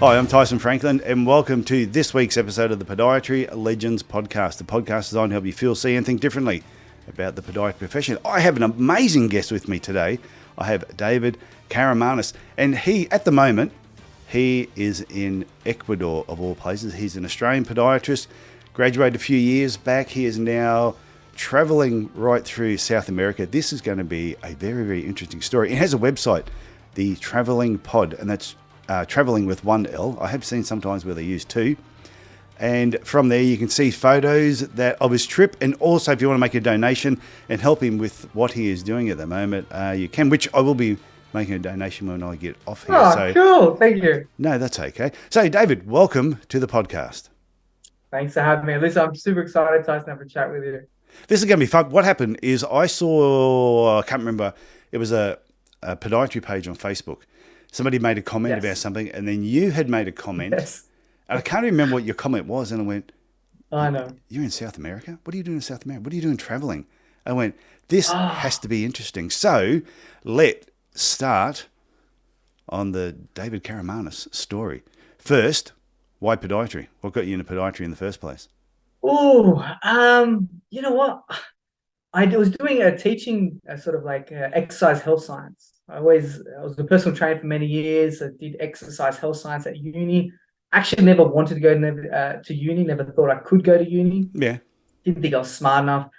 Hi, I'm Tyson Franklin, and welcome to this week's episode of the Podiatry Legends podcast. The podcast is designed to help you feel, see, and think differently about the podiatry profession. I have an amazing guest with me today. I have David Karamanis, and at the moment, he is in Ecuador, of all places. He's an Australian podiatrist, graduated a few years back. He is now traveling right through South America. This is going to be a very, very interesting story. It has a website, the Traveling Pod, and that's traveling with one L. I have seen sometimes where they use two. And from there, you can see photos of his trip. And also, if you want to make a donation and help him with what he is doing at the moment, you can, which I will be making a donation when I get off here. Oh, cool. Thank you. No, that's okay. So, David, welcome to the podcast. Thanks for having me. Listen, I'm super excited, Tyson, to have a chat with you. This is going to be fun. What happened is I can't remember, it was a podiatry page on Facebook. Somebody made a comment about something, and then you had made a comment. Yes. And I can't remember what your comment was. And I went, I know. You're in South America? What are you doing in South America? What are you doing traveling? I went, this has to be interesting. So let's start on the David Karamanis story. First, why podiatry? What got you into podiatry in the first place? Oh, you know what? I was doing teaching sort of like exercise health science. I was a personal trainer for many years. I did exercise health science at uni. Actually never wanted to go to uni, never thought I could go to uni. Yeah. Didn't think I was smart enough.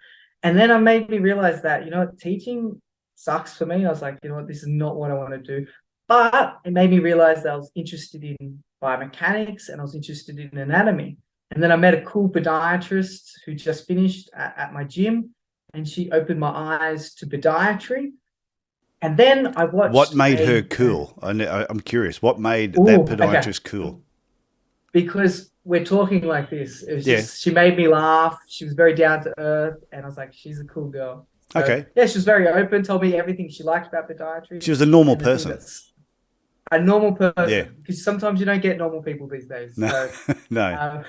And then it made me realize that, teaching sucks for me. I was like, this is not what I want to do. But it made me realize that I was interested in biomechanics and I was interested in anatomy. And then I met a cool podiatrist who just finished at my gym, and she opened my eyes to podiatry. And then I watched... What made her cool? I'm curious. What made that podiatrist cool? Because we're talking like this. It was just, she made me laugh. She was very down to earth. And I was like, she's a cool girl. So, okay. Yeah, she was very open, told me everything she liked about podiatry. She was a normal person. A normal person. Yeah. Because sometimes you don't get normal people these days. No. So, no.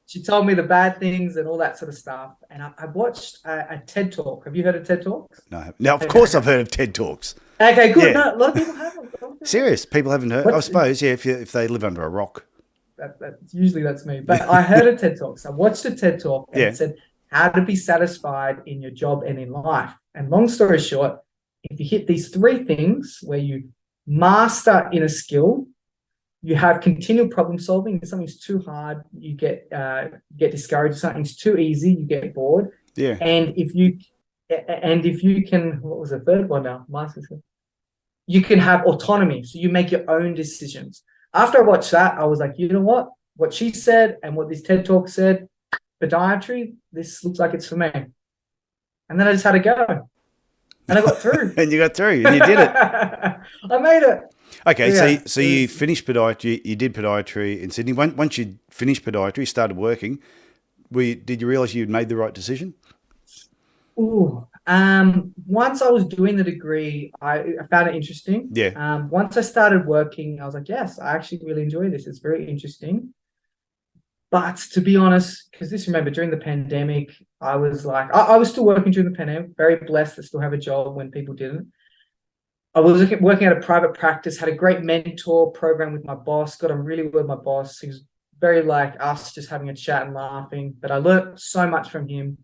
She told me the bad things and all that sort of stuff. And I watched a TED Talk. Have you heard of TED Talks? No. Now, of course I've heard of TED Talks. Okay, good. Yeah. No, a lot of people haven't. Serious? People haven't heard? I suppose, yeah, if they live under a rock. That's me. But I heard a TED Talk. So I watched a TED Talk and it said how to be satisfied in your job and in life. And long story short, if you hit these three things where you master in a skill, you have continual problem solving. If something's too hard, you get discouraged. If something's too easy, you get bored. Yeah. And if you can, what was the third one now? Master skill. You can have autonomy. So you make your own decisions. After I watched that, I was like, you know what? What she said and what this TED Talk said, podiatry, this looks like it's for me. And then I just had to go. And I got through. And you got through and you did it. I made it. Okay, so you finished podiatry, you did podiatry in Sydney. Once you finished podiatry, started working, did you realise you'd made the right decision? Once I was doing the degree, I found it interesting. Yeah. Once I started working, I was like, yes, I actually really enjoy this. It's very interesting. But to be honest, because remember, during the pandemic, I was like, I was still working during the pandemic, very blessed to still have a job when people didn't. I was working at a private practice, had a great mentor program with my boss, got on really well with my boss. He was very like us, just having a chat and laughing. But I learned so much from him.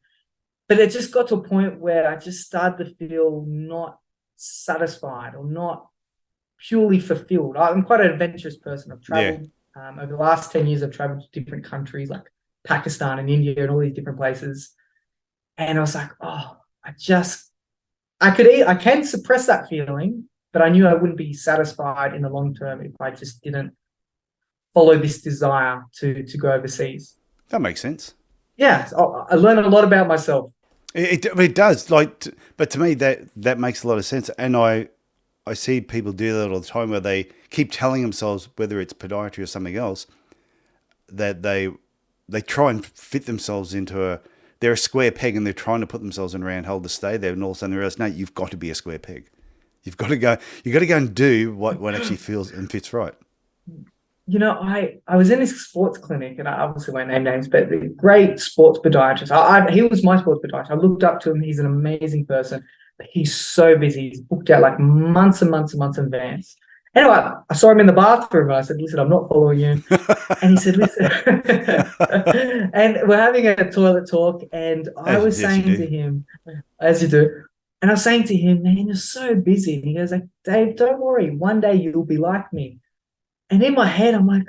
But it just got to a point where I just started to feel not satisfied or not purely fulfilled. I'm quite an adventurous person. I've traveled over the last 10 years. I've traveled to different countries like Pakistan and India and all these different places. And I was like, I can suppress that feeling, but I knew I wouldn't be satisfied in the long term if I just didn't follow this desire to go overseas. That makes sense. Yeah, I learned a lot about myself. It does, but to me that makes a lot of sense, and I see people do that all the time where they keep telling themselves, whether it's podiatry or something else, that they try and fit themselves into they're a square peg and they're trying to put themselves in a round hole to stay there, and all of a sudden they realize, no, you've got to be a square peg. You've got to go and do what actually feels and fits right. I was in this sports clinic, and I obviously won't name names, but the great sports podiatrist. He was my sports podiatrist. I looked up to him. He's an amazing person, but he's so busy. He's booked out like months and months and months in advance. Anyway, I saw him in the bathroom. And I said, listen, I'm not following you. And he said, listen. And we're having a toilet talk. And I was saying to him, as you do, and I was saying to him, man, you're so busy. And he goes, like, Dave, don't worry. One day you'll be like me. And in my head, I'm like,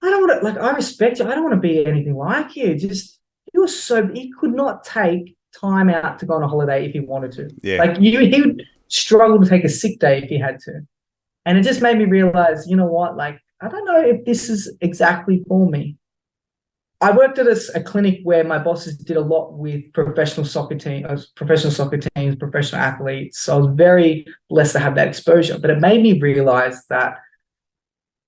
I don't want to, like, I respect you. I don't want to be anything like you. Just, he could not take time out to go on a holiday if he wanted to. Yeah. Like, he would struggle to take a sick day if he had to. And it just made me realize, you know what, like, I don't know if this is exactly for me. I worked at a clinic where my bosses did a lot with professional teams, professional athletes. So I was very blessed to have that exposure. But it made me realize that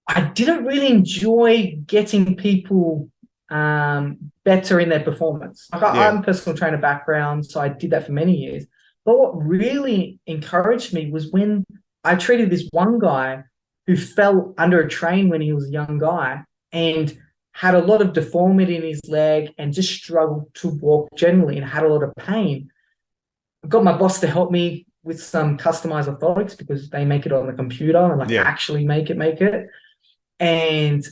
I didn't really enjoy getting people better in their performance. Like I'm a personal trainer background, so I did that for many years. But what really encouraged me was when I treated this one guy who fell under a train when he was a young guy and had a lot of deformity in his leg and just struggled to walk generally and had a lot of pain. I got my boss to help me with some customized orthotics because they make it on the computer and actually make it. And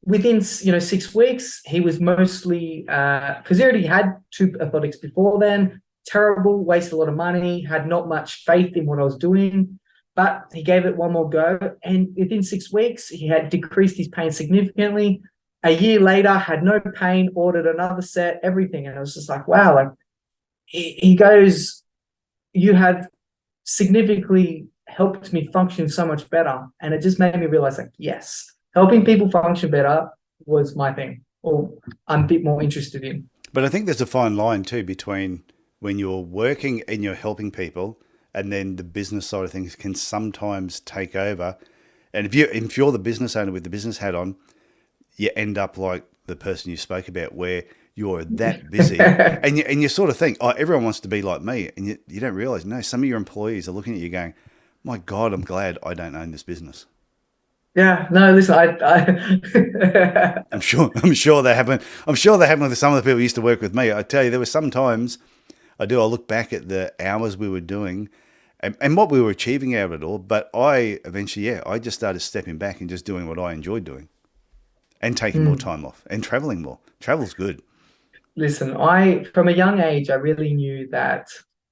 within 6 weeks, he was mostly because he already had 2 orthotics before then. Terrible, wasted a lot of money, had not much faith in what I was doing, but he gave it one more go. And within 6 weeks, he had decreased his pain significantly. A year later, had no pain, ordered another set, everything. And I was just like, wow, like he goes, you have significantly helped me function so much better. And it just made me realize, like, yes, helping people function better was my thing, or I'm a bit more interested in. But I think there's a fine line too between when you're working and you're helping people, and then the business side of things can sometimes take over. And if you're the business owner with the business hat on, you end up like the person you spoke about, where you're that busy and you sort of think, oh, everyone wants to be like me. And you don't realize, no, some of your employees are looking at you going, my God, I'm glad I don't own this business. Yeah, no, listen, I'm sure that happened. I'm sure that happened with some of the people who used to work with me. I tell you, there were some times I look back at the hours we were doing and what we were achieving out of it all. But I eventually, I just started stepping back and just doing what I enjoyed doing and taking more time off and traveling more. Travel's good. Listen, from a young age, I really knew that,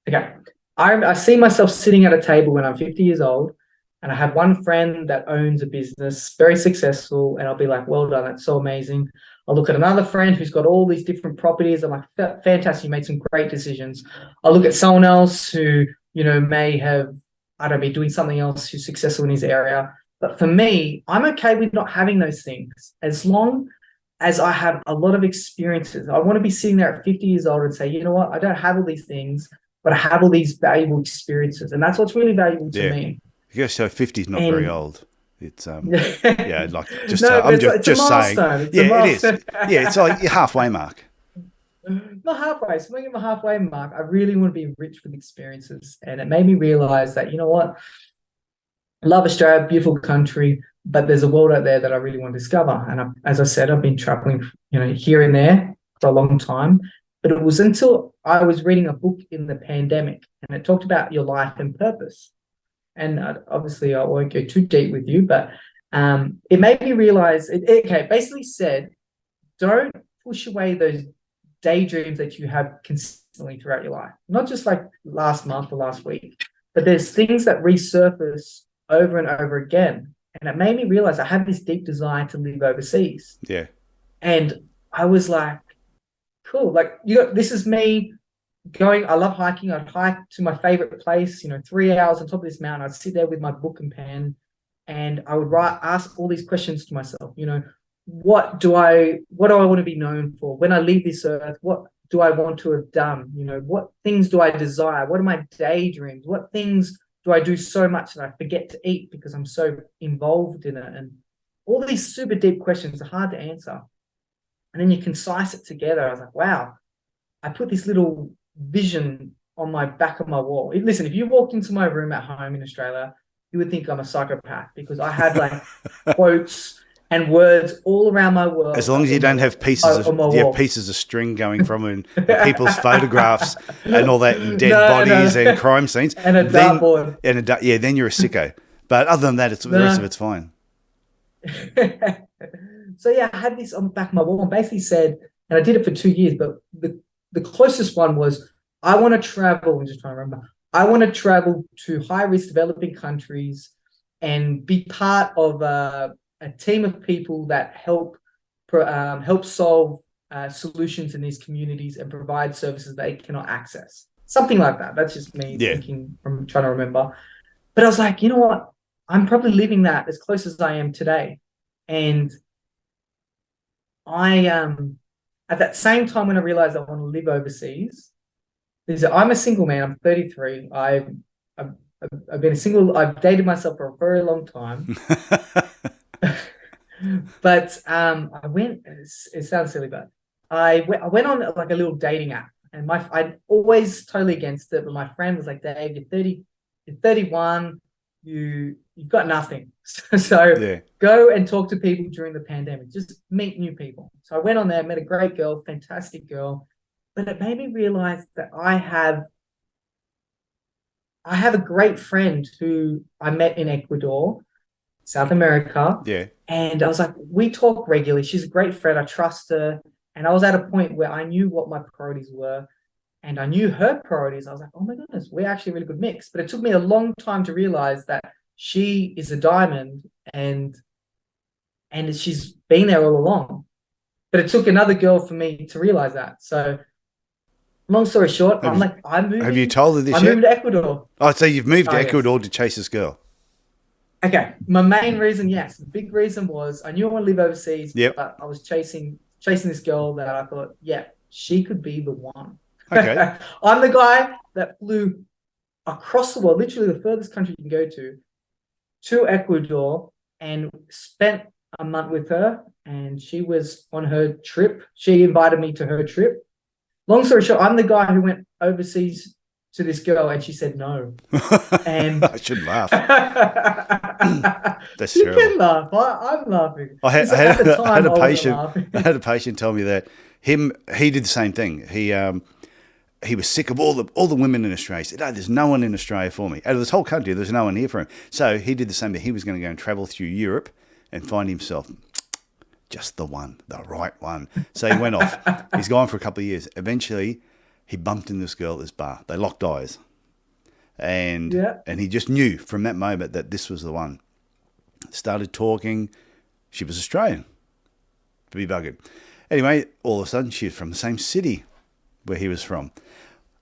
okay, I see myself sitting at a table when I'm 50 years old, and I have one friend that owns a business, very successful, and I'll be like, well done, that's so amazing. I'll look at another friend who's got all these different properties. I'm like, fantastic, you made some great decisions. I'll look at someone else who, may have, be doing something else, who's successful in his area. But for me, I'm okay with not having those things as long as I have a lot of experiences. I want to be sitting there at 50 years old and say, you know what, I don't have all these things, but I have all these valuable experiences. And that's what's really valuable to me. I guess so 50 is not very old. It's I'm just it's saying. Yeah, it is. Yeah, it's like your halfway mark. Not halfway. So I'm at my halfway mark. I really want to be rich with experiences. And it made me realize that, you know what? I love Australia, beautiful country, but there's a world out there that I really want to discover. And as I said, I've been traveling, here and there for a long time. But it was until I was reading a book in the pandemic, and it talked about your life and purpose. And obviously, I won't go too deep with you, but it made me realize, it basically said, don't push away those daydreams that you have consistently throughout your life. Not just like last month or last week, but there's things that resurface over and over again. And it made me realize I have this deep desire to live overseas. Yeah. And I was like, cool. Like, this is me going. I love hiking. I'd hike to my favorite place, 3 hours on top of this mountain. I'd sit there with my book and pen, and I would ask all these questions to myself. What do I want to be known for? When I leave this earth, what do I want to have done? What things do I desire? What are my daydreams? What things do I do so much that I forget to eat because I'm so involved in it? And all these super deep questions are hard to answer. And then you concise it together. I was like, wow, I put this little vision on my back of my wall. Listen, if you walked into my room at home in Australia, you would think I'm a psychopath because I had like quotes and words all around my world. As long as you don't have pieces of string going from and people's photographs and all that, and dead bodies and crime scenes, and a dartboard. Then you're a sicko. But other than that, the rest of it's fine. So yeah, I had this on the back of my wall and basically said, and I did it for 2 years, but the closest one was, I want to travel. I'm just trying to remember. I want to travel to high-risk developing countries and be part of a team of people that help solve solutions in these communities and provide services they cannot access. Something like that. That's just me thinking, from trying to remember. But I was like, you know what? I'm probably living that as close as I am today. And I at that same time, when I realized I want to live overseas, I'm a single man. I'm 33. I've been a single. I've dated myself for a very long time. But I went. It sounds silly, but I went on like a little dating app, and I'd always totally against it. But my friend was like, "Dave, you're 30, you're 31. You've got nothing. So go and talk to people during the pandemic. Just meet new people." So I went on there, met a great girl, fantastic girl, but it made me realize that I have a great friend who I met in Ecuador, South America. Yeah. And I was like, we talk regularly. She's a great friend. I trust her. And I was at a point where I knew what my priorities were, and I knew her priorities. I was like, oh my goodness, we're actually a really good mix. But it took me a long time to realize that she is a diamond, and she's been there all along. But it took another girl for me to realize that. So long story short, I'm moving. Have you told her this yet? I'm moving to Ecuador. Oh, so you've moved to Ecuador to chase this girl. Okay. My main reason, yes. The big reason was I knew I want to live overseas, but I was chasing this girl that I thought, she could be the one. Okay. I'm the guy that flew across the world, literally the furthest country you can go to Ecuador, and spent a month with her. And she was on her trip. She invited me to her trip. Long story short, I'm the guy who went overseas to this girl, and she said no. And I should laugh. That's you terrible. can laugh. I'm laughing. I had a patient tell me that he did the same thing. He was sick of all the women in Australia. He said, "Oh, there's no one in Australia for me. Out of this whole country, there's no one here for him." So he did the same thing. He was going to go and travel through Europe and find himself just the one, the right one. So he went off. He's gone for a couple of years. Eventually, he bumped into this girl at this bar. They locked eyes. And he just knew from that moment that this was the one. Started talking. She was Australian. To be buggered. Anyway, all of a sudden, she was from the same city where he was from.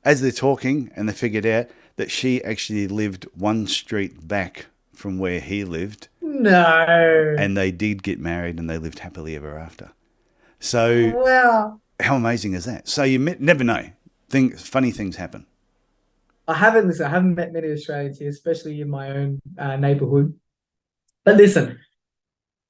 As they're talking, and they figured out that she actually lived one street back from where he lived. No. And they did get married, and they lived happily ever after. So, wow. How amazing is that? So you never know. Funny things happen. I haven't met many Australians here, especially in my own neighborhood. But listen,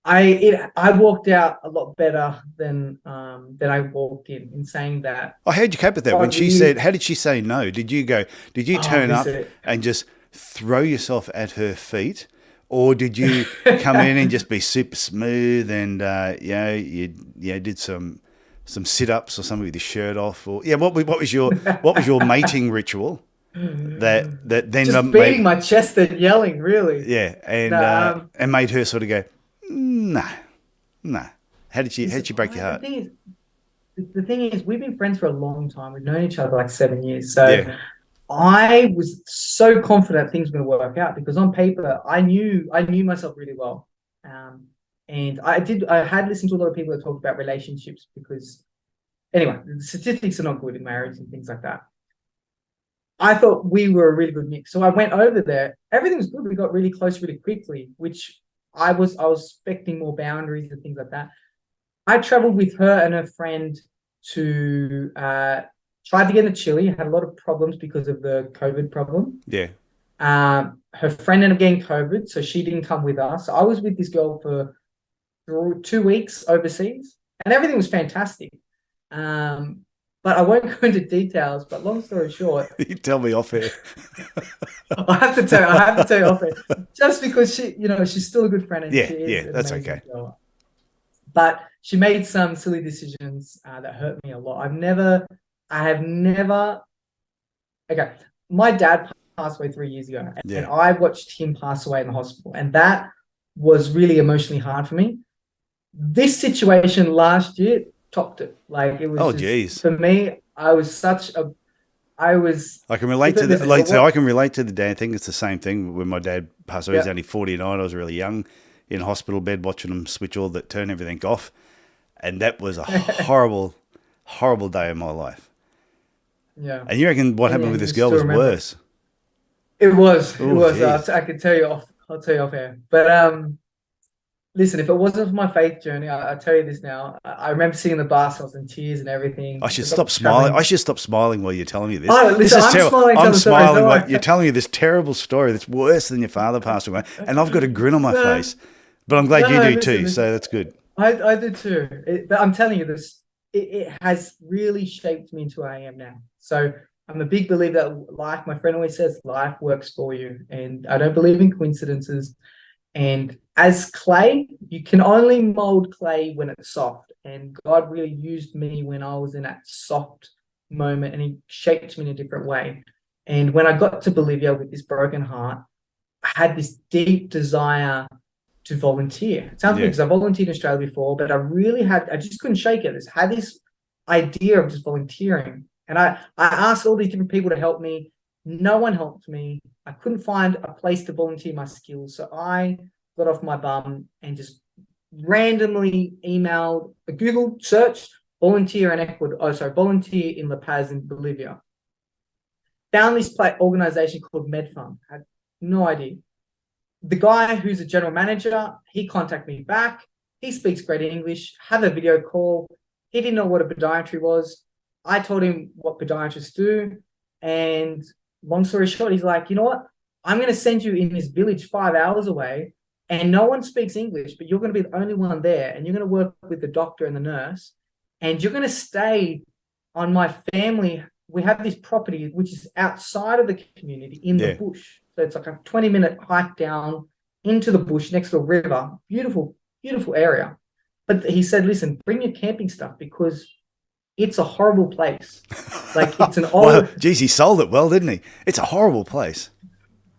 I walked out a lot better than I walked in saying that. Oh, how'd you cope with that? When she said, how did she say no? Did you turn up and just throw yourself at her feet? Or did you come in and just be super smooth and, you did some sit-ups or something with your shirt off? Or what was your mating ritual? That then just beating my chest and yelling, really. Yeah, and made her sort of go, nah. How did she break your heart? The thing is, we've been friends for a long time. We've known each other like 7 years. So I was so confident things were going to work out because on paper, I knew myself really well. And I had listened to a lot of people that talk about relationships because, anyway, the statistics are not good in marriage and things like that. I thought we were a really good mix. So I went over there. Everything was good. We got really close really quickly, which I was expecting more boundaries and things like that. I traveled with her and her friend to tried to get into Chile, had a lot of problems because of the COVID problem. Yeah. Her friend ended up getting COVID, so she didn't come with us. So I was with this girl for 2 weeks overseas, and everything was fantastic. But I won't go into details, but long story short. You tell me off air. I have to tell you off air. Just because she's still a good friend. And she is that's okay. Girl. But she made some silly decisions that hurt me a lot. I have never. Okay. My dad passed away 3 years ago, and Yeah. I watched him pass away in the hospital, and that was really emotionally hard for me. This situation last year topped it. Like, it was Oh, just, geez. for me, I was, I can relate to the listen, if it so was, I can relate to the dad thing. It's the same thing when my dad passed away. He's yeah, only 49. I was really young, in hospital bed watching him switch turn everything off, and that was a horrible, horrible day of my life. yeah, And you reckon what and happened yeah, with you this girl still was remember it. worse? It Oh, was. geez. I can tell you off. I'll tell you off air. But listen, if it wasn't for my faith journey, I'll tell you this now. I remember seeing the bus. I was in tears and I everything. should I got stop smiling. I traveling. should stop smiling while you're telling me this. Oh, This listen, is I'm terrible. smiling I'm telling stories. smiling Don't while you're worry. telling me this terrible story that's worse than your father passed away, and I've got a grin on my No, face. But I'm glad you no, do listen, too, so listen. that's good. I did too. But I'm telling you this, it has really shaped me into who I am now. So I'm a big believer that life, my friend always says, life works for you. And I don't believe in coincidences. And as clay, you can only mold clay when it's soft. And God really used me when I was in that soft moment, and he shaped me in a different way. And when I got to Bolivia with this broken heart, I had this deep desire to volunteer. It sounds weird Yeah, because I volunteered in Australia before, but I just couldn't shake it. I just had this idea of just volunteering. And I asked all these different people to help me. No one helped me. I couldn't find a place to volunteer my skills. So I got off my bum and just randomly emailed a Google search, volunteer in Ecuador. Oh, sorry, volunteer in La Paz in Bolivia. Found this organization called MedFund. Had no idea. The guy who's a general manager, he contacted me back. He speaks great English, have a video call. He didn't know what a podiatry was. I told him what podiatrists do. And long story short, he's like, you know what? I'm going to send you in this village 5 hours away, and no one speaks English, but you're going to be the only one there. And you're going to work with the doctor and the nurse. And you're going to stay on my family. We have this property which is outside of the community in the yeah. bush. So it's like a 20-minute hike down into the bush next to a river. Beautiful, beautiful area. But he said, listen, bring your camping stuff because it's a horrible place. Like, it's an Well, old, geez, he sold it well, didn't he? It's a horrible place.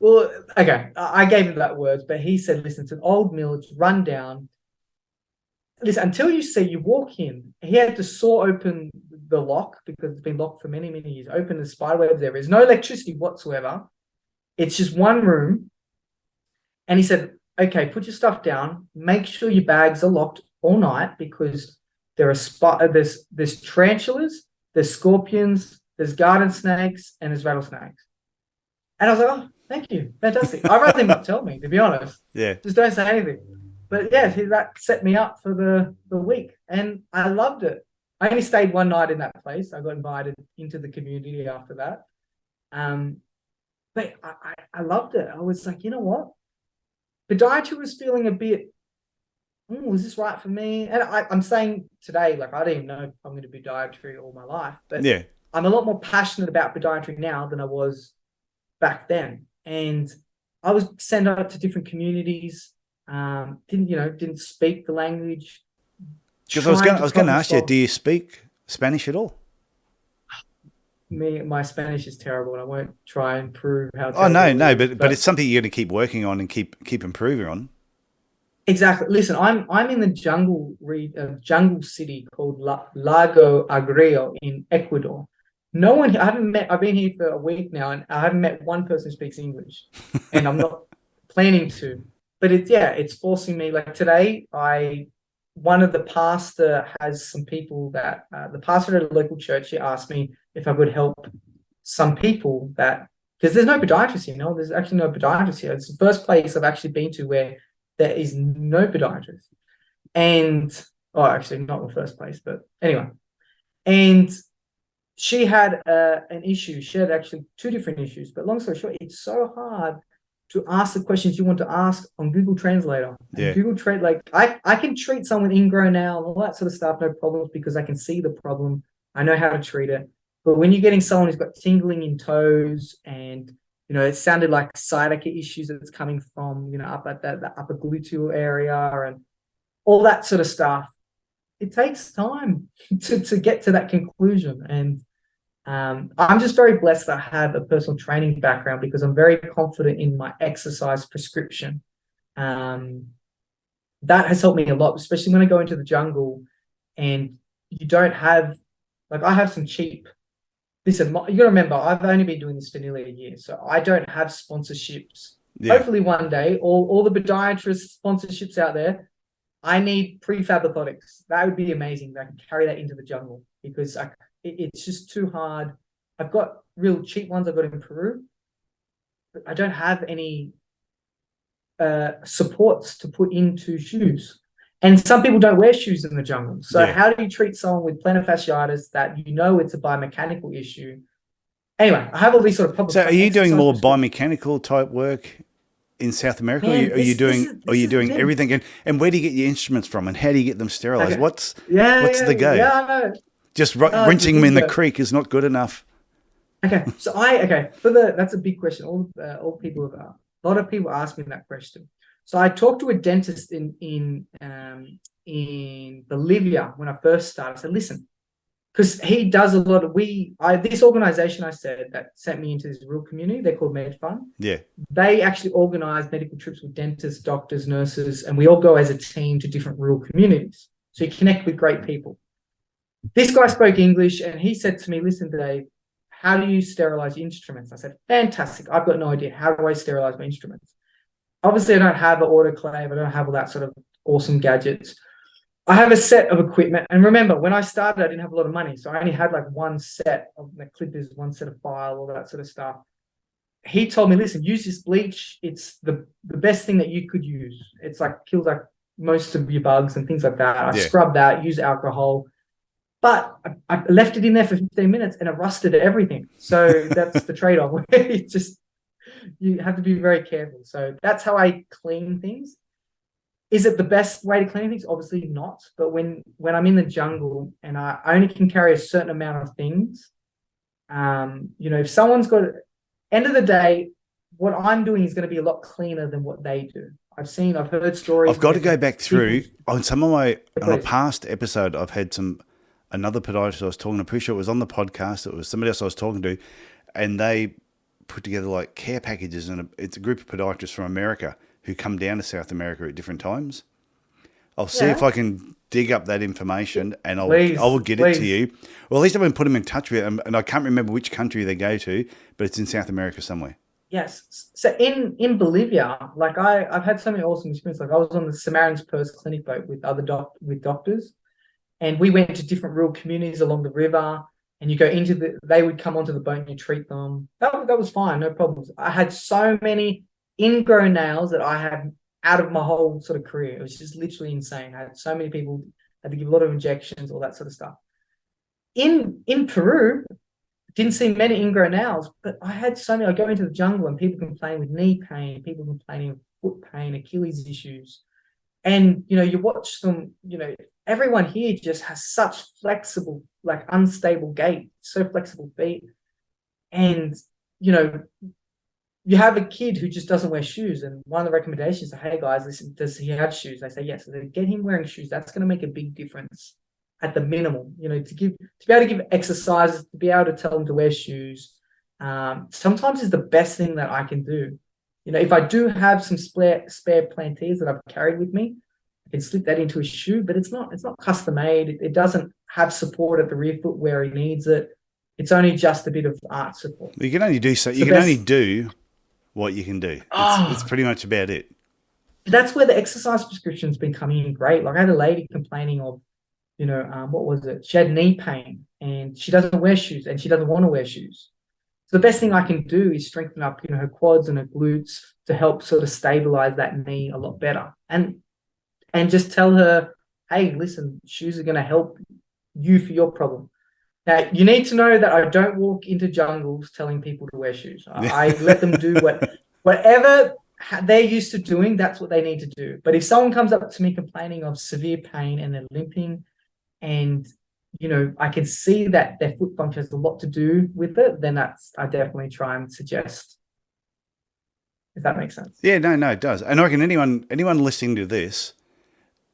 well, okay, I gave him that words, but he said, listen, it's an old mill, it's run down. Listen, until you walk in, he had to saw open the lock because it's been locked for many, many years. Open the spider webs there. There's no electricity whatsoever. It's just one room. And he said, okay, put your stuff down. Make sure your bags are locked all night because there's tarantulas, there's scorpions, there's garden snakes, and there's rattlesnakes. And I was like, oh, thank you. Fantastic. I'd rather him not tell me, to be honest. Yeah. Just don't say anything. But yeah, that set me up for the week. And I loved it. I only stayed one night in that place. I got invited into the community after that. But I loved it. I was like, you know what? Podiatry was feeling a bit, is this right for me? And I'm saying today, like, I don't even know if I'm going to be podiatry all my life, but Yeah. I'm a lot more passionate about podiatry now than I was back then. And I was sent out to different communities, didn't speak the language. Because I was going to ask you, do you speak Spanish at all? My Spanish is terrible, and I won't try and prove how Oh, terrible no, it is, but it's something you're going to keep working on and keep improving on. exactly. Listen, I'm in the jungle city called Lago Agrio in Ecuador. No one, I haven't met. I've been here for a week now, and I haven't met one person who speaks English, and I'm not planning to. But it's forcing me. Like today, one of the pastor has some people that the pastor at a local church. He asked me if I could help some people because there's no podiatrist here. No, there's actually no podiatrist here. It's the first place I've actually been to where there is no podiatrist. And actually not the first place, but anyway. And she had an issue. She had actually two different issues. But long story short, it's so hard to ask the questions you want to ask on Google Translator. Yeah. And Google Translate, like I can treat someone ingrown now and all that sort of stuff, no problems, because I can see the problem. I know how to treat it. But when you're getting someone who's got tingling in toes and, it sounded like sciatica issues that's coming from, up at the upper gluteal area and all that sort of stuff, it takes time to get to that conclusion. And I'm just very blessed that I have a personal training background because I'm very confident in my exercise prescription. Um, that has helped me a lot, especially when I go into the jungle and you don't have, like, I have some cheap. Listen, you got to remember, I've only been doing this for nearly a year, so I don't have sponsorships. Yeah. Hopefully, one day, all the podiatrist sponsorships out there, I need prefab orthotics. That would be amazing. I can carry that into the jungle because it's just too hard. I've got real cheap ones I've got in Peru, but I don't have any supports to put into shoes. And some people don't wear shoes in the jungle. So how do you treat someone with plantar fasciitis that you know it's a biomechanical issue? Anyway, I have all these sort of problems. So are you doing more biomechanical type work in South America? Man, are you doing everything? And where do you get your instruments from? And how do you get them sterilized? Okay. What's the go? Yeah, I know. Just rinsing them in the creek is not good enough. Okay, so that's a big question. All people have a lot of people ask me that question. So I talked to a dentist in Bolivia when I first started. I said, listen, because he does a lot of this organization I said that sent me into this rural community, they're called MedFund. Yeah. They actually organize medical trips with dentists, doctors, nurses, and we all go as a team to different rural communities. So you connect with great people. This guy spoke English and he said to me, listen, Dave, how do you sterilize your instruments? I said, fantastic. I've got no idea. How do I sterilize my instruments? Obviously, I don't have an autoclave. I don't have all that sort of awesome gadgets. I have a set of equipment. And remember, when I started, I didn't have a lot of money. So I only had like one set of the clippers, one set of file, all that sort of stuff. He told me, listen, use this bleach. It's the best thing that you could use. It's like kills like most of your bugs and things like that. I scrubbed that, use alcohol. But I left it in there for 15 minutes and it rusted everything. So that's the trade-off. It's just, you have to be very careful. So that's how I clean things. Is it the best way to clean things? Obviously not. But when I'm in the jungle and I only can carry a certain amount of things, if someone's got, end of the day, what I'm doing is going to be a lot cleaner than what they do. I've heard stories. I've got to go back through on a past episode. I've had another podiatrist I was talking to, pretty sure it was on the podcast. It was somebody else I was talking to, and they put together like care packages, and it's a group of podiatrists from America who come down to South America at different times. I'll see if I can dig up that information, and I will get it to you. Well, at least I've been put them in touch with them, and I can't remember which country they go to, but it's in South America somewhere. Yes. So in Bolivia, like I've had so many awesome experiences. Like I was on the Samaritan's Purse clinic boat with other doctors. And we went to different rural communities along the river, and you go they would come onto the boat and you treat them. That was fine, no problems. I had so many ingrown nails that I had out of my whole sort of career. It was just literally insane. I had so many people, had to give a lot of injections, all that sort of stuff. In Peru, didn't see many ingrown nails, but I had so many. I go into the jungle and people complaining with knee pain, people complaining with foot pain, Achilles issues. And, you watch them, everyone here just has such flexible, like unstable gait, so flexible feet. And, you have a kid who just doesn't wear shoes. And one of the recommendations is, hey guys, listen, does he have shoes? They say, yes. So they get him wearing shoes. That's going to make a big difference at the minimum, to be able to give exercises, to be able to tell them to wear shoes. Sometimes is the best thing that I can do. If I do have some spare plantiers that I've carried with me, I can slip that into a shoe, but it's not custom made. It doesn't have support at the rear foot where he needs it. It's only just a bit of art support. You can only do so. You can only do what you can do. It's pretty much about it. That's where the exercise prescription's been coming in great. Like I had a lady complaining of, what was it? She had knee pain and she doesn't wear shoes and she doesn't want to wear shoes. So the best thing I can do is strengthen up, her quads and her glutes to help sort of stabilize that knee a lot better. And just tell her, hey, listen, shoes are going to help you for your problem. Now, you need to know that I don't walk into jungles telling people to wear shoes. I let them do whatever they're used to doing, that's what they need to do. But if someone comes up to me complaining of severe pain and they're limping and I can see that their foot function has a lot to do with it, then I definitely try and suggest, if that makes sense. Yeah, no, it does. And I reckon anyone listening to this,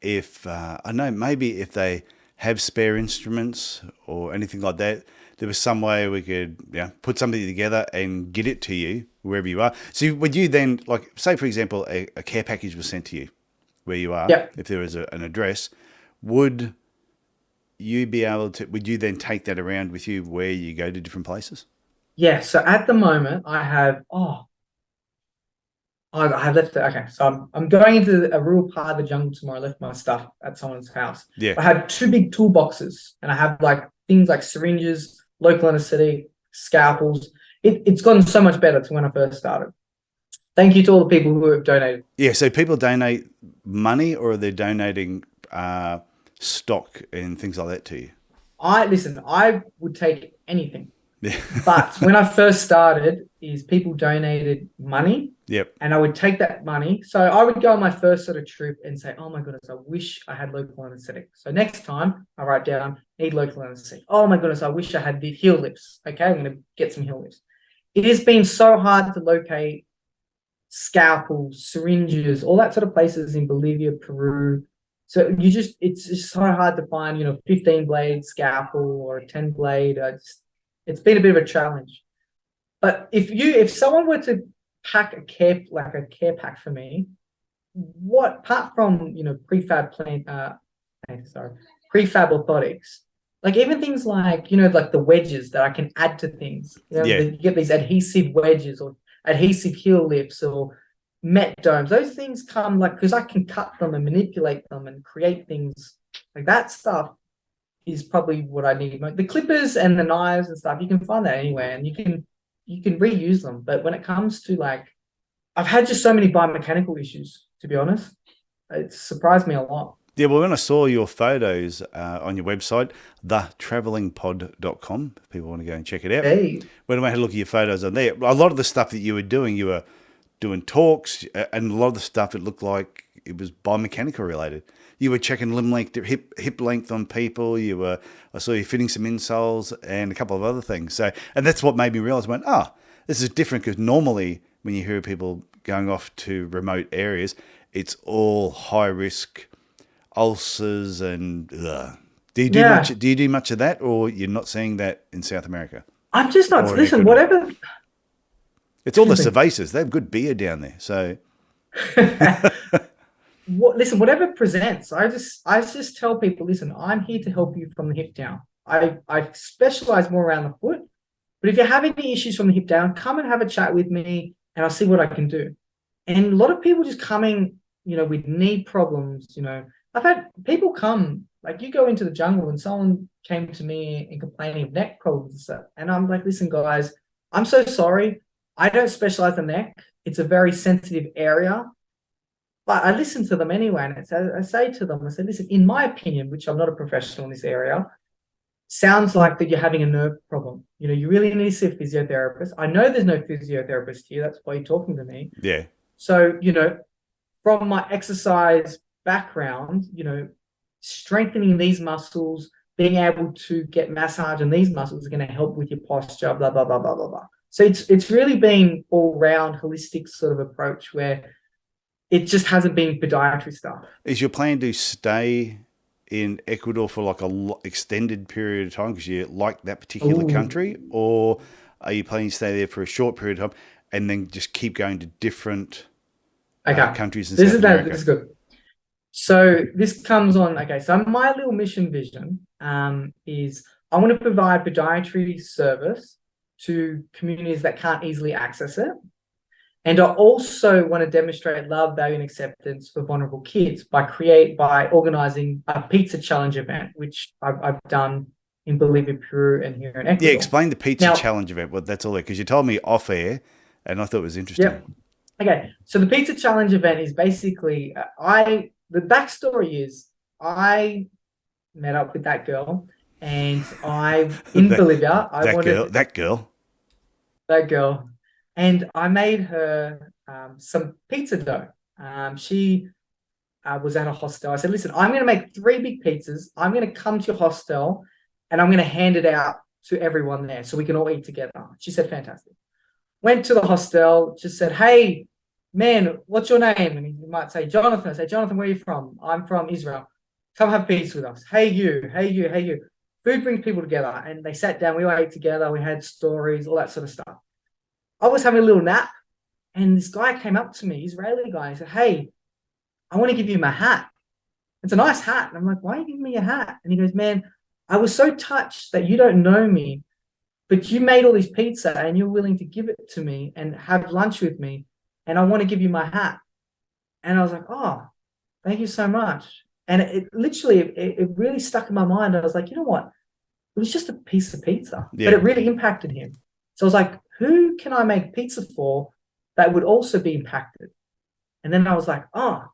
if I know maybe if they have spare instruments or anything like that, there was some way we could put something together and get it to you wherever you are. So would you then, like, say, for example, a care package was sent to you where you are, if there was an address, would you be able to, would you then take that around with you where you go to different places? Yeah. So at the moment, I have left it. Okay, so I'm going into a rural part of the jungle tomorrow. I left my stuff at someone's house. Yeah. I have 2 big toolboxes, and I have like things like syringes, local anesthetic, scalpels. It's gotten so much better to when I first started. Thank you to all the people who have donated. Yeah, so people donate money, or are they donating stock and things like that to you? I would take anything. Yeah. But when I first started, people donated money. Yep. And I would take that money. So I would go on my first sort of trip and say, oh my goodness, I wish I had local anesthetic. So next time I write down, need local anesthetic. Oh my goodness, I wish I had the heel lips. Okay, I'm going to get some heel lips. It has been so hard to locate scalpels, syringes, all that sort of places in Bolivia, Peru. So it's just so hard to find, 15 blade scalpel or a 10 blade. It's been a bit of a challenge. But if someone were to pack a care pack for me, what, apart from prefab orthotics, like even things like like the wedges that I can add to things. You get these adhesive wedges or adhesive heel lips or met domes. Those things come because I can cut them and manipulate them and create things like that. Stuff is probably what I need. Like the clippers and the knives and stuff, you can find that anywhere, and you can reuse them. But when it comes to I've had just so many biomechanical issues, to be honest. It surprised me a lot. Yeah, well, when I saw your photos on your website, thetravelingpod.com, if people want to go and check it out. Hey. When I had a look at your photos on there, a lot of the stuff that you were doing talks, and a lot of the stuff, it looked like it was biomechanical related. You were checking limb length, hip length on people. I saw you fitting some insoles and a couple of other things. So, and that's what made me realize, this is different, because normally when you hear people going off to remote areas, it's all high risk ulcers and do you do much of that, or you're not seeing that in South America? I'm just not. Listen, whatever. It's all the cervezas. They have good beer down there. So, listen, whatever presents. I just tell people, listen, I'm here to help you from the hip down. I specialize more around the foot, but if you have any issues from the hip down, come and have a chat with me, and I'll see what I can do. And a lot of people just coming, with knee problems. I've had people come, like you go into the jungle and someone came to me and complaining of neck problems and stuff. And I'm like, listen, guys, I'm so sorry. I don't specialize in neck. It's a very sensitive area. But I listen to them anyway. And I say to them, listen, in my opinion, which I'm not a professional in this area, sounds like that you're having a nerve problem. You really need to see a physiotherapist. I know there's no physiotherapist here. That's why you're talking to me. Yeah. So, from my exercise background, strengthening these muscles, being able to get massage on these muscles are going to help with your posture, blah, blah, blah, blah, blah, blah. So it's really been all round holistic sort of approach where it just hasn't been podiatry stuff. Is your plan to stay in Ecuador for like a extended period of time because you like that particular country, or are you planning to stay there for a short period of time and then just keep going to different countries in South America? This is good. So this comes on, so my little mission vision is I want to provide podiatry service to communities that can't easily access it. And I also want to demonstrate love, value, and acceptance for vulnerable kids by organizing a pizza challenge event, which I've done in Bolivia, Peru, and here in Ecuador. Yeah, explain the pizza challenge event. Well, that's all there, because you told me off air, and I thought it was interesting. Yep. Okay, so the pizza challenge event is basically the backstory is I met up with that girl, and Bolivia. That girl. And I made her some pizza dough. She was at a hostel. I said, listen, I'm going to make 3 big pizzas. I'm going to come to your hostel and I'm going to hand it out to everyone there so we can all eat together. She said, fantastic. Went to the hostel, just said, hey, man, what's your name? And he might say, Jonathan. I say, Jonathan, where are you from? I'm from Israel. Come have pizza with us. Hey, you. food brings people together. And they sat down, we all ate together, we had stories, all that sort of stuff. I was having a little nap, and this guy came up to me, Israeli guy. He said, "Hey, I want to give you my hat. It's a nice hat." And I'm like, "Why are you giving me a hat?" And he goes, "Man, I was so touched that you don't know me, but you made all this pizza and you're willing to give it to me and have lunch with me. And I want to give you my hat." And I was like, "Oh, thank you so much." And it literally, it really stuck in my mind. I was like, you know what? It was just a piece of pizza, but Yeah. it really impacted him. So I was like, who can I make pizza for that would also be impacted? And then I was like, oh,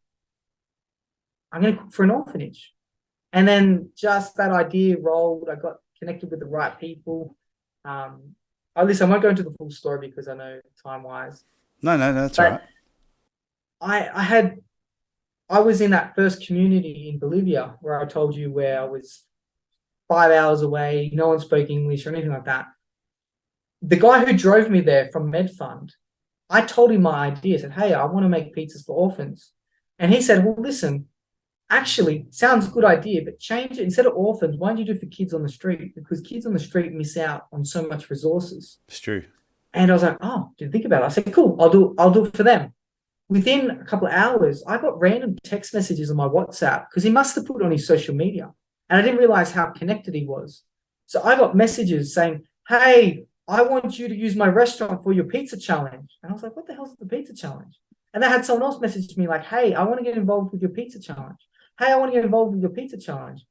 I'm going to cook for an orphanage. And then just that idea rolled. I got connected with the right people. Listen, I won't go into the full story because I know time wise. No, that's all right. I was in that first community in Bolivia where I told you, where I was 5 hours away. No one spoke English or anything like that. The guy who drove me there from MedFund, I told him my idea. I said, "Hey, I want to make pizzas for orphans." And he said, "Well, listen, actually, sounds a good idea, but change it. Instead of orphans, why don't you do it for kids on the street? Because kids on the street miss out on so much resources." It's true. And I was like, "Oh, didn't think about it." I said, "Cool, I'll do it for them." Within a couple of hours, I got random text messages on my WhatsApp because he must have put it on his social media. And I didn't realize how connected he was. So I got messages saying, "Hey, I want you to use my restaurant for your pizza challenge." And I was like, "What the hell's the pizza challenge?" And then I had someone else message me like, "Hey, I want to get involved with your pizza challenge. Hey, I want to get involved with your pizza challenge."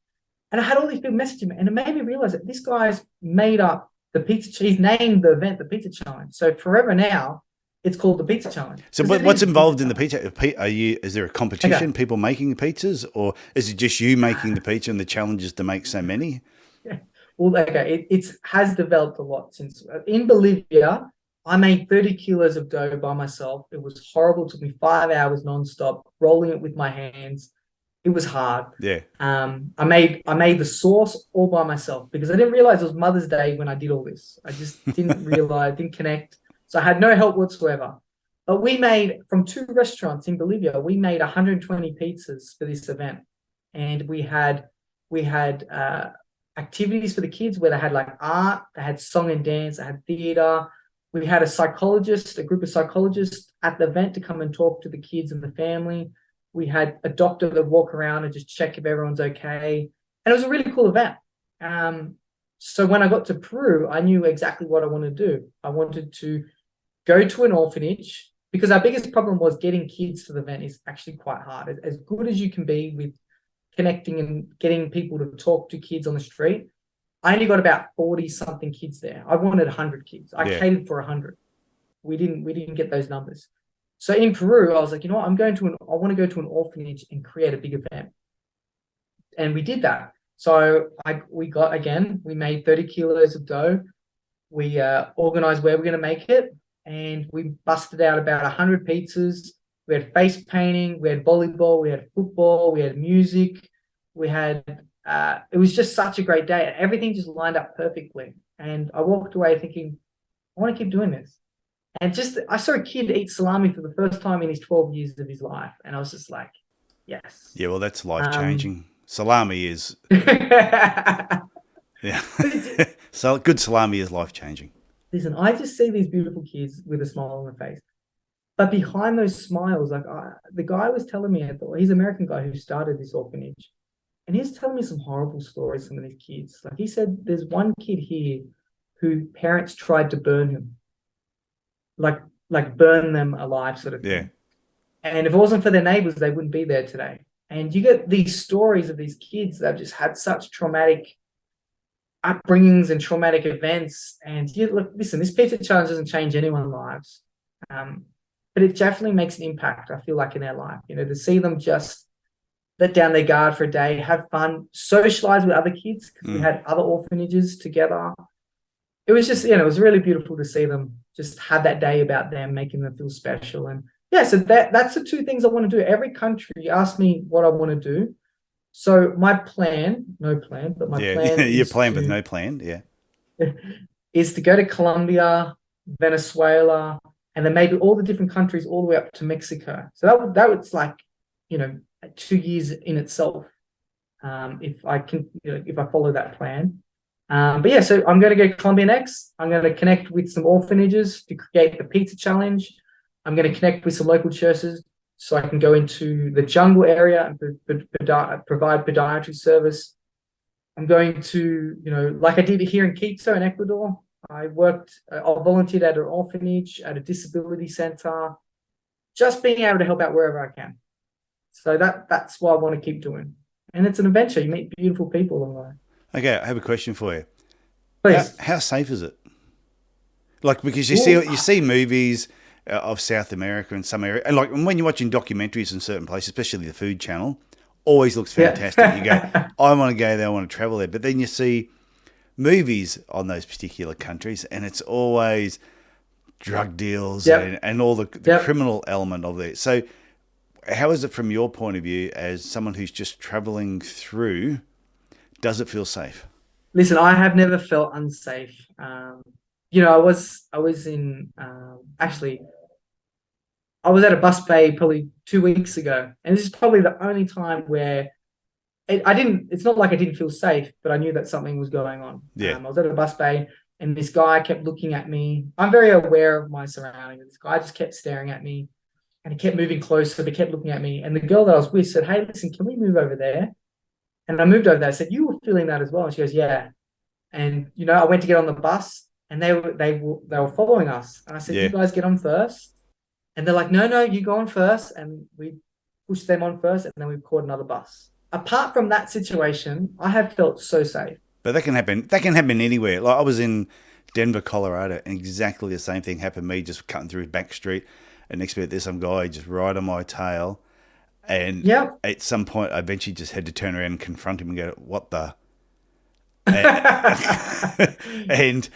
And I had all these people messaging me, and it made me realize that this guy's made up the pizza. He's named the event the Pizza Challenge. So forever now, it's called the Pizza Challenge. So what's involved in the pizza? Is there a competition, people making pizzas, or is it just you making the pizza and the challenge is to make so many? Yeah. Well, okay, it has developed a lot since in Bolivia. I made 30 kilos of dough by myself. It was horrible. It took me 5 hours nonstop, rolling it with my hands. It was hard. Yeah. I made the sauce all by myself because I didn't realize it was Mother's Day when I did all this. I just didn't realize, didn't connect. So I had no help whatsoever. But we made, from 2 restaurants in Bolivia, we made 120 pizzas for this event. And we had activities for the kids where they had like art, they had song and dance, they had theater. We had a group of psychologists at the event to come and talk to the kids and the family. We had a doctor that would walk around and just check if everyone's okay. And it was a really cool event. So when I got to Peru, I knew exactly what I wanted to do. I wanted to go to an orphanage because our biggest problem was getting kids to the event is actually quite hard. As good as you can be with connecting and getting people to talk to kids on the street, I only got about 40-something kids there. I wanted 100 kids. I catered for 100. We didn't get those numbers. So in Peru, I was like, you know what? I want to go to an orphanage and create a big event. And we did that. So we made 30 kilos of dough. We organized where we're going to make it. And we busted out about 100 pizzas. We had face painting. We had volleyball. We had football. We had music. We had, it was just such a great day. Everything just lined up perfectly. And I walked away thinking, I want to keep doing this. And I saw a kid eat salami for the first time in his 12 years of his life. And I was just like, yes. Yeah, well, that's life-changing. Salami is... yeah. So good salami is life-changing. Listen, I just see these beautiful kids with a smile on their face. But behind those smiles, the guy was telling me, he's an American guy who started this orphanage. And he's telling me some horrible stories, some of these kids. Like he said, there's one kid here who parents tried to burn him. Like burn them alive sort of thing. Yeah. And if it wasn't for their neighbors, they wouldn't be there today. And you get these stories of these kids that have just had such traumatic upbringings and traumatic events. And listen, this pizza challenge doesn't change anyone's lives. But it definitely makes an impact, I feel like, in their life. To see them just let down their guard for a day, have fun, socialize with other kids, because we had other orphanages together. It was just, it was really beautiful to see them just have that day about them, making them feel special. And yeah, so that's the 2 things I want to do. Every country asked me what I want to do. So my plan, no plan, but my plan your plan with no plan, yeah. is to go to Colombia, Venezuela, and then maybe all the different countries all the way up to Mexico. So that was like, 2 years in itself. If I follow that plan. But yeah, so I'm going to go Colombia next. I'm going to connect with some orphanages to create the pizza challenge. I'm going to connect with some local churches so I can go into the jungle area and provide podiatry service. I'm going to, like I did here in Quito in Ecuador. I volunteered at an orphanage, at a disability center, just being able to help out wherever I can. So that's what I want to keep doing. And it's an adventure. You meet beautiful people along the way. Okay, I have a question for you. Please. How safe is it? Like, because Ooh. you see movies of South America and some area, and like when you're watching documentaries in certain places, especially the Food Channel, always looks fantastic. Yeah. You go, I want to go there, I want to travel there. But then you see movies on those particular countries, and it's always drug deals and all the criminal element of it. So how is it from your point of view as someone who's just traveling through? Does it feel safe? Listen, I have never felt unsafe. I was in actually I was at a bus bay probably 2 weeks ago, and this is probably the only time where it's not like I didn't feel safe, but I knew that something was going on. Yeah. I was at a bus bay, and this guy kept looking at me. I'm very aware of my surroundings. This guy just kept staring at me, and he kept moving closer, but he kept looking at me. And the girl that I was with said, "Hey, listen, can we move over there?" And I moved over there. I said, "You were feeling that as well?" And she goes, "Yeah." And I went to get on the bus, and they were following us. And I said, "You guys get on first." And they're like, "No, you go on first." And we pushed them on first, and then we caught another bus. Apart from that situation, I have felt so safe. But that can happen. That can happen anywhere. Like I was in Denver, Colorado, and exactly the same thing happened to me. Just cutting through back street, and next minute there's some guy just right on my tail. And at some point, I eventually just had to turn around and confront him and go, "What the?" And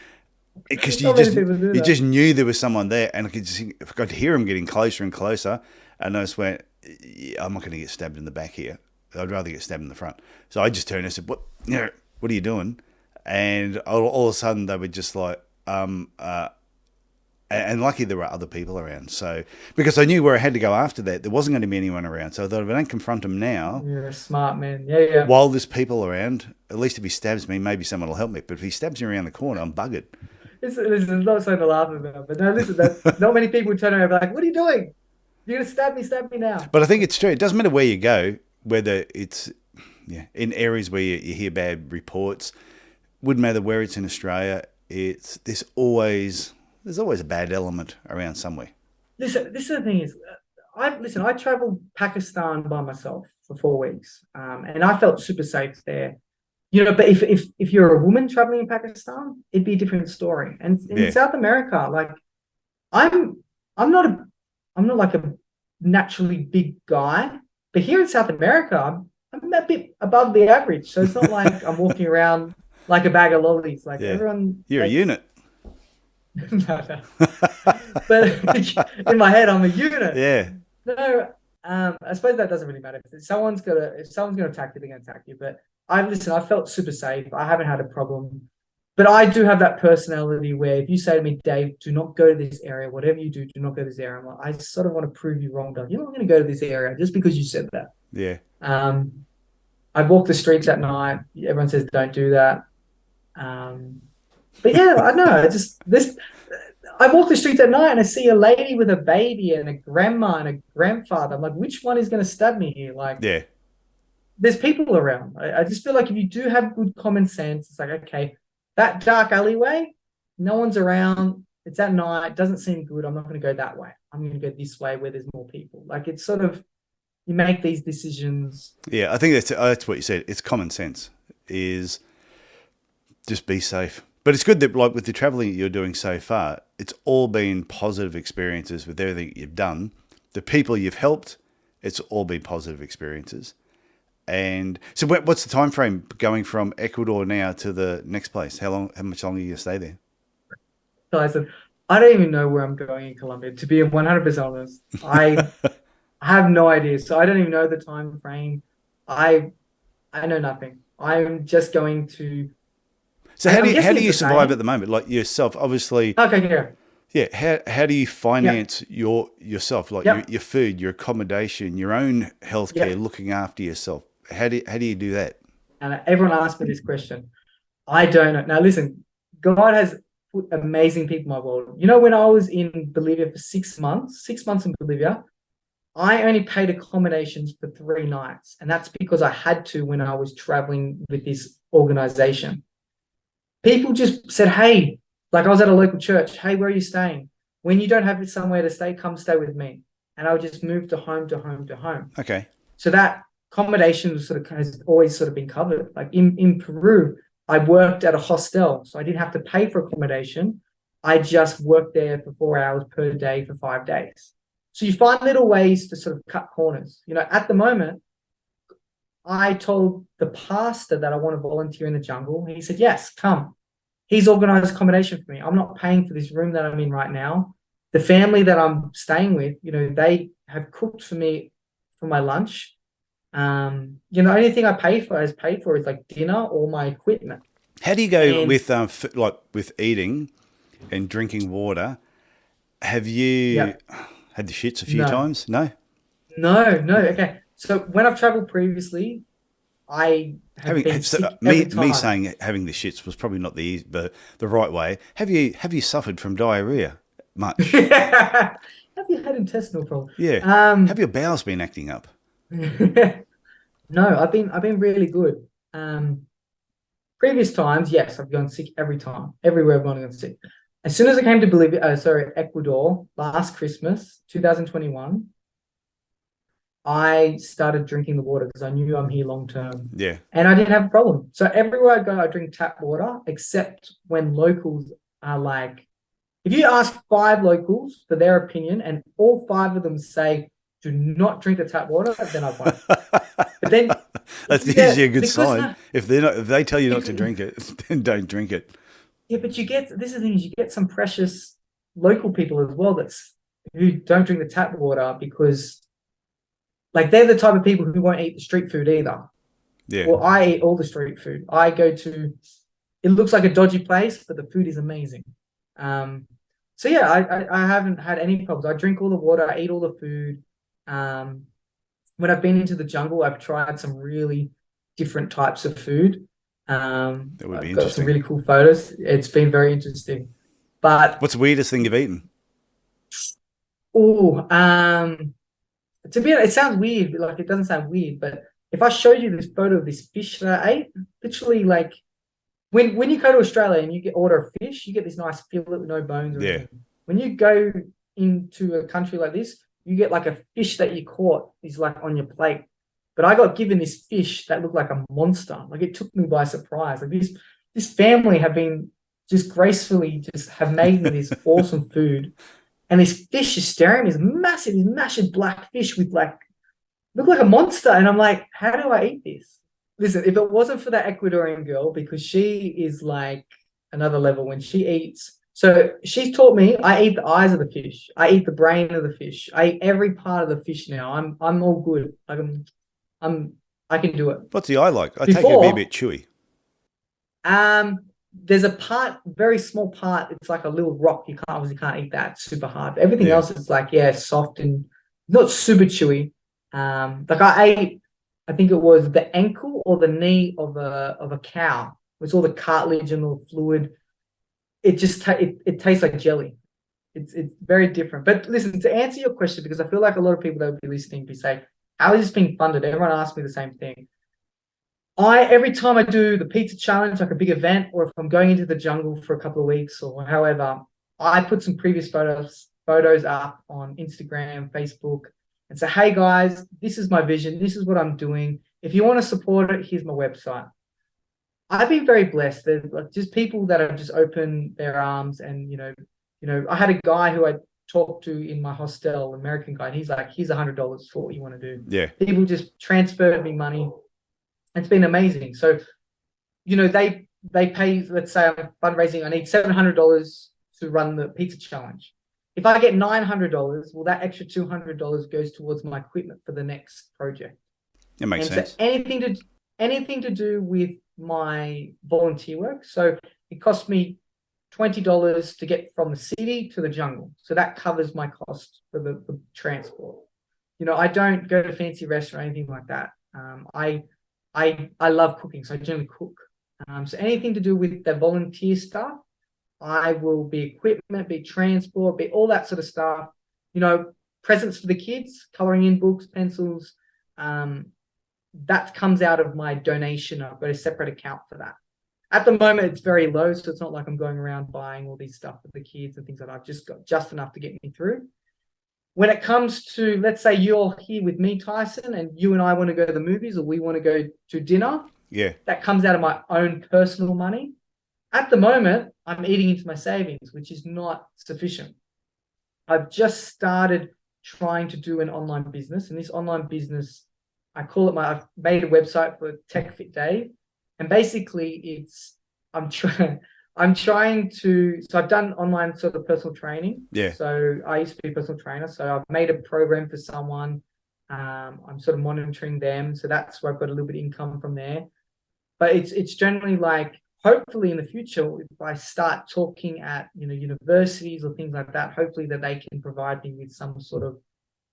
because you just knew there was someone there, and I could hear him getting closer and closer, and I just went, yeah, "I'm not going to get stabbed in the back here. I'd rather get stabbed in the front." So I just turned and said, "What are you doing?" And all of a sudden they were just like, and lucky there were other people around. So, because I knew where I had to go after that, there wasn't going to be anyone around. So I thought, if I don't confront him now, you're a smart man. Yeah. While there's people around, at least if he stabs me, maybe someone will help me. But if he stabs me around the corner, I'm buggered. This is not something to laugh about. But no, listen, not many people turn around and be like, "What are you doing? You're going to stab me? Stab me now." But I think it's true. It doesn't matter where you go, whether it's in areas where you hear bad reports. Wouldn't matter where it's in Australia. There's always a bad element around somewhere. Listen, this is the thing is, I traveled Pakistan by myself for 4 weeks, and I felt super safe there. But if you're a woman traveling in Pakistan, it'd be a different story. And in South America, like I'm not like a naturally big guy, but here in South America, I'm a bit above the average. So it's not like I'm walking around like a bag of lollies. Like everyone, you're a unit. No. But in my head, I'm a unit. Yeah. No, I suppose that doesn't really matter. If someone's gonna attack you, they're gonna attack you. But I felt super safe. I haven't had a problem. But I do have that personality where if you say to me, "Dave, do not go to this area. Whatever you do not go to this area." I'm like, I sort of want to prove you wrong, Doug. You're not going to go to this area just because you said that. Yeah. I walk the streets at night. Everyone says don't do that. But yeah, I know. I walk the streets at night and I see a lady with a baby and a grandma and a grandfather. I'm like, which one is going to stab me here? Like, there's people around. I just feel like if you do have good common sense, it's like, okay, that dark alleyway, no one's around. It's at night. Doesn't seem good. I'm not going to go that way. I'm going to go this way where there's more people. Like, it's sort of, you make these decisions. Yeah, I think that's what you said. It's common sense. Is just be safe. But it's good that, like, with the traveling that you're doing so far, it's all been positive experiences with everything you've done. The people you've helped, it's all been positive experiences. And so what's the time frame going from Ecuador now to the next place? How much longer are you going to stay there? Tyson, I don't even know where I'm going in Colombia, to be 100% honest. I have no idea. So I don't even know the time frame. I know nothing. I'm just going to... So how do you survive at the moment? Like yourself, obviously. Okay, yeah. How do you finance yourself? Like your food, your accommodation, your own healthcare, looking after yourself. How do you do that? And everyone asks me this question. I don't know. Now, listen, God has put amazing people in my world. You know, when I was in Bolivia for 6 months, 6 months in Bolivia, I only paid accommodations for 3 nights. And that's because I had to when I was traveling with this organization. People just said, hey, like I was at a local church, hey, where are you staying? When you don't have somewhere to stay, come stay with me. And I would just move to home to home to home. Okay. So that accommodation sort of has always sort of been covered. Like in Peru, I worked at a hostel, so I didn't have to pay for accommodation. I just worked there for 4 hours per day for 5 days. So you find little ways to sort of cut corners. You know, at the moment, I told the pastor that I want to volunteer in the jungle. He said, yes, come. He's organized accommodation for me. I'm not paying for this room that I'm in right now. The family that I'm staying with, you know, they have cooked for me for my lunch. You know, the only thing I pay for is like dinner or my equipment. How do you go And with like with eating and drinking water? Have you yeah, had the shits a few no, times? No. no. Okay. So when I've traveled previously, I have been So sick me every me time. saying having the shits was probably not the right way. Have you suffered from diarrhea much? Have you had intestinal problems? Yeah. Have your bowels been acting up? No, I've been really good. Um, Previous times, yes, I've gone sick every time. Everywhere I've gone sick. As soon as I came to Bolivia, Ecuador last Christmas, 2021, I started drinking the water because I knew I'm here long term. Yeah. And I didn't have a problem. So everywhere I go, I drink tap water, except when locals are like, if you ask 5 locals for their opinion and all 5 of them say, do not drink the tap water, then I won't. But then, That's yeah, usually a good because sign. no, If they tell you not to because, drink it, then don't drink it. yeah, but this is the thing is you get some precious local people as well who don't drink the tap water because like they're the type of people who won't eat the street food either. Yeah. Well, I eat all the street food. I go to it looks like a dodgy place, but the food is amazing. Um, so yeah, I haven't had any problems. I drink all the water, I eat all the food. Um, when I've been into the jungle, I've tried some really different types of food. That would be I've got some interesting. really cool photos. It's been very interesting. But What's the weirdest thing you've eaten? oh, to be honest, it sounds weird, like it doesn't sound weird, but if I showed you this photo of this fish that I ate, literally like when you go to Australia and you get order a fish, you get this nice fillet with no bones or Yeah. anything. When you go into a country like this, you get like a fish that you caught is like on your plate. But I got given this fish that looked like a monster. Like it took me by surprise. Like this family have been just gracefully just have made me this awesome food. And this fish is staring at me, this massive black fish with like look like a monster. And I'm like, how do I eat this? Listen, if it wasn't for that Ecuadorian girl, because she is like another level when she eats. So she's taught me I eat the eyes of the fish, I eat the brain of the fish, I eat every part of the fish now. I'm all good. Like I'm I can do it. What's the eye like? I take it to be a Before, bit chewy. um, there's a part, very small part. It's like a little rock. You can't eat that. It's super hard. But everything Yeah. else is like yeah, soft and not super chewy. Like I ate, I think it was the ankle or the knee of a cow. It's all the cartilage and all the fluid. It tastes like jelly. It's very different. But listen, to answer your question, because I feel like a lot of people that would be listening be say, how is this being funded? Everyone asks me the same thing. Every time I do the pizza challenge, like a big event, or if I'm going into the jungle for a couple of weeks or however, I put some previous photos up on Instagram, Facebook, and say, hey guys, this is my vision, this is what I'm doing. If you want to support it, here's my website. I've been very blessed. There's like just people that have just opened their arms and I had a guy who I talked to in my hostel, American guy, and he's like, here's $100 for what you want to do. Yeah. People just transferred me money. It's been amazing. So, they pay, let's say I'm fundraising, I need $700 to run the pizza challenge. If I get $900, well, that extra $200 goes towards my equipment for the next project. That makes And so sense. anything to do with my volunteer work. So it cost me $20 to get from the city to the jungle. So that covers my cost for the transport. I don't go to fancy restaurant or anything like that. I love cooking, so I generally cook. So anything to do with the volunteer stuff, I will be equipment, be transport, be all that sort of stuff. Presents for the kids, coloring in books, pencils. That comes out of my donation. I've got a separate account for that. At the moment, it's very low, so it's not like I'm going around buying all these stuff for the kids and things like that. I've just got just enough to get me through. When it comes to, let's say you're here with me, Tyson, and you and I want to go to the movies, or we want to go to dinner, that comes out of my own personal money. At the moment, I'm eating into my savings, which is not sufficient. I've just started trying to do an online business, and this online business, I've made a website for Tech Fit Dave, and basically I'm trying to, so I've done online sort of personal training. Yeah. So I used to be a personal trainer. So I've made a program for someone. I'm sort of monitoring them. So that's where I've got a little bit of income from there. But it's generally like, hopefully in the future, if I start talking at, universities or things like that, hopefully that they can provide me with some sort of,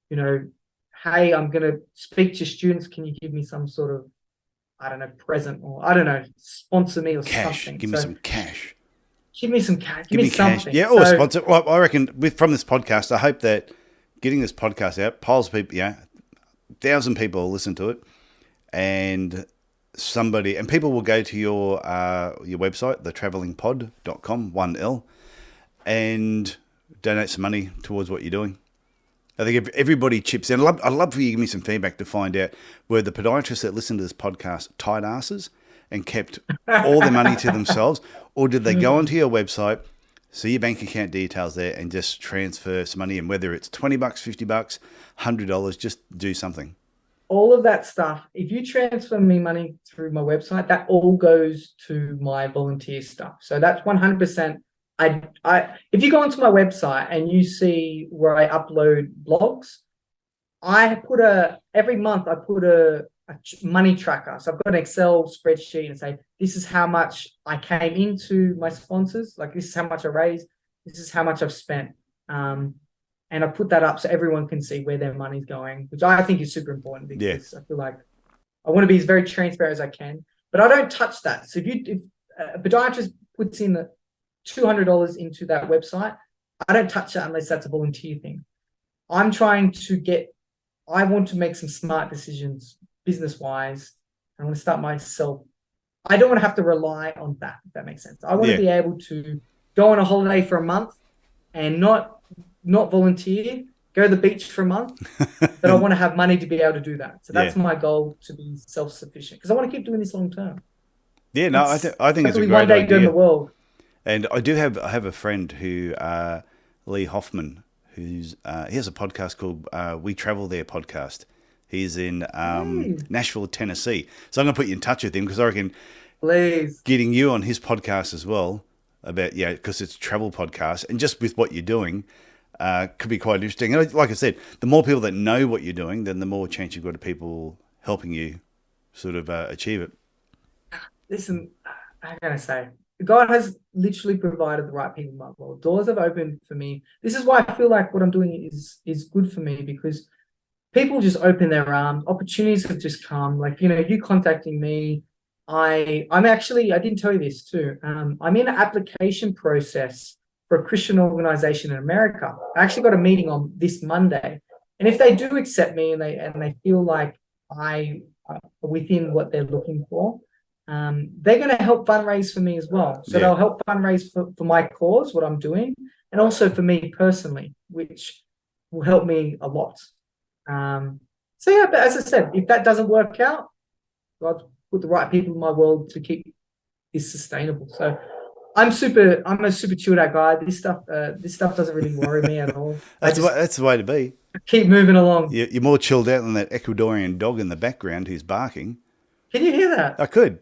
hey, I'm going to speak to students. Can you give me some sort of, I don't know, present, or I don't know, sponsor me or something. Give me some cash. Give me some cash. Give me something. Cash. Yeah, or sponsor. Well, I reckon from this podcast, I hope that getting this podcast out, piles of people, 1,000 people will listen to it, and people will go to your website, thetravelingpod.com, 1L, and donate some money towards what you're doing. I think if everybody chips in, I'd love for you to give me some feedback to find out were the podiatrists that listened to this podcast tight asses and kept all the money to themselves, or did they go onto your website, see your bank account details there, and just transfer some money in, whether it's $20, $50, $100, just do something. All of that stuff, if you transfer me money through my website, that all goes to my volunteer stuff. So that's 100%. If you go onto my website and you see where I upload blogs, every month I put a money tracker. So I've got an Excel spreadsheet and say, this is how much I came into my sponsors. Like, this is how much I raised. This is how much I've spent. And I put that up so everyone can see where their money's going, which I think is super important, because I feel like I want to be as very transparent as I can, but I don't touch that. So if a podiatrist puts in $200 into that website, I don't touch that unless that's a volunteer thing. I want to make some smart decisions business-wise. I want to start myself. I don't want to have to rely on that, if that makes sense. I want to be able to go on a holiday for a month and not volunteer, go to the beach for a month, but I want to have money to be able to do that. So that's my goal, to be self-sufficient, because I want to keep doing this long term. Yeah, no, I think it's a great one day idea. In the world. And I have a friend who, Lee Hoffman, who's he has a podcast called We Travel There podcast. He's in Nashville, Tennessee. So I'm going to put you in touch with him, because I reckon getting you on his podcast as well, about, because it's a travel podcast, and just with what you're doing, could be quite interesting. And like I said, the more people that know what you're doing, then the more chance you've got of people helping you sort of achieve it. Listen, how can I say? God has literally provided the right people in my world. Doors have opened for me. This is why I feel like what I'm doing is good for me, because people just open their arms. Opportunities have just come. Like, you contacting me. I didn't tell you this too. I'm in an application process for a Christian organization in America. I actually got a meeting on this Monday. And if they do accept me and they feel like I are within what they're looking for, they're going to help fundraise for me as well. So they'll help fundraise for my cause, what I'm doing, and also for me personally, which will help me a lot. But as I said, if that doesn't work out, God's put the right people in my world to keep this sustainable. So I'm a super chilled out guy. This stuff doesn't really worry me at all. That's the way to be. Keep moving along. You're more chilled out than that Ecuadorian dog in the background who's barking. Can you hear that? I could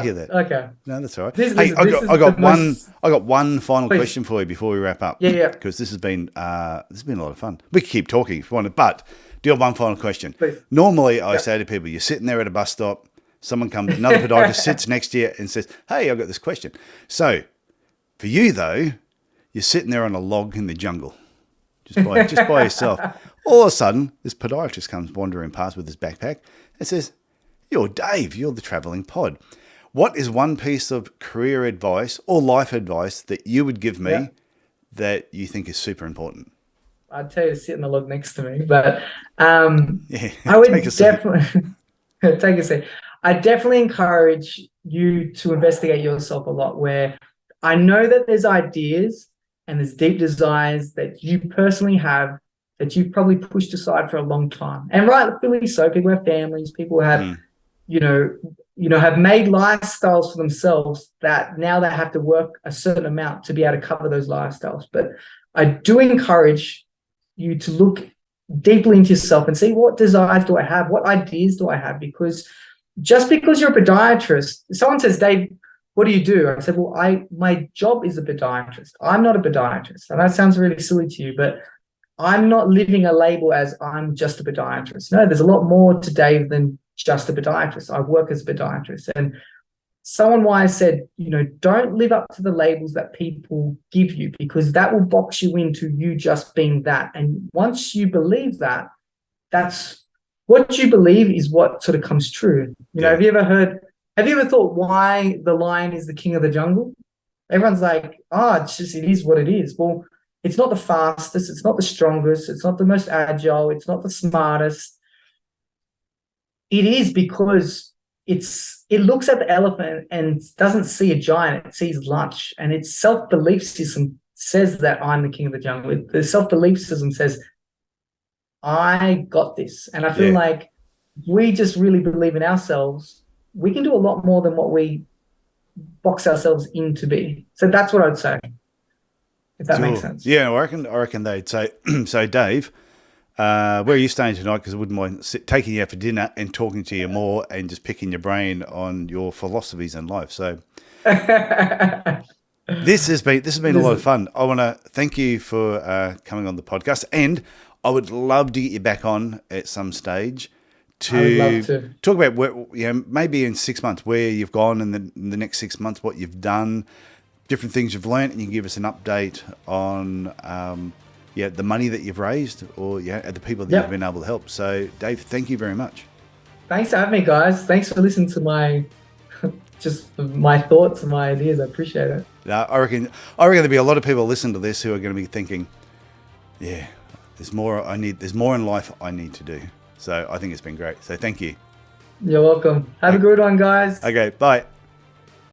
hear that. Okay. No, that's all right. I got one final question for you before we wrap up. Yeah. Because this has been a lot of fun. We could keep talking if you wanted, but do you have one final question? Please. Normally, I say to people, you're sitting there at a bus stop, someone comes, another podiatrist sits next to you and says, "Hey, I've got this question." So, for you though, you're sitting there on a log in the jungle, just by yourself. All of a sudden, this podiatrist comes wandering past with his backpack and says, "You're Dave. You're the travelling pod. What is one piece of career advice or life advice that you would give me that you think is super important? I'd tell you to sit in the log next to me, but Yeah, I would take a seat. definitely take a seat. I definitely encourage you to investigate yourself a lot. Where I know that there's ideas and there's deep desires that you personally have that you've probably pushed aside for a long time, and rightfully so. People have families. People have, Mm, you know, have made lifestyles for themselves that now they have to work a certain amount to be able to cover those lifestyles. But I do encourage you to look deeply into yourself and see, what desires do I have? What ideas do I have? Because just because you're a podiatrist, someone says, Dave, what do you do? I said, well, my job is a podiatrist. I'm not a podiatrist. And that sounds really silly to you, but I'm not living a label as I'm just a podiatrist. No, there's a lot more to Dave than just a podiatrist. I work as a podiatrist. And someone wise said, don't live up to the labels that people give you, because that will box you into you just being that. And once you believe that, that's what you believe is what sort of comes true. Have you ever thought why the lion is the king of the jungle? Everyone's like, it is what it is. Well, it's not the fastest, it's not the strongest, it's not the most agile, it's not the smartest. It is because it looks at the elephant and doesn't see a giant, it sees lunch. And its self-belief system says that I'm the king of the jungle. The self-belief system says, I got this. And I feel like if we just really believe in ourselves, we can do a lot more than what we box ourselves in to be. So that's what I'd say, if that makes sense. Yeah, I reckon they'd say, so Dave, where are you staying tonight? Because I wouldn't mind taking you out for dinner and talking to you more and just picking your brain on your philosophies in life. So this has been a lot of fun. I want to thank you for coming on the podcast, and I would love to get you back on at some stage to talk about maybe in 6 months where you've gone in the next 6 months, what you've done, different things you've learned, and you can give us an update on the money that you've raised or the people that you've been able to help. So Dave, thank you very much. Thanks for having me, guys. Thanks for listening to my thoughts and my ideas. I appreciate it. I reckon there'll be a lot of people listening to this who are going to be thinking, there's more in life I need to do. So I think it's been great. So thank you. You're welcome. Have a good one, guys. Okay, bye.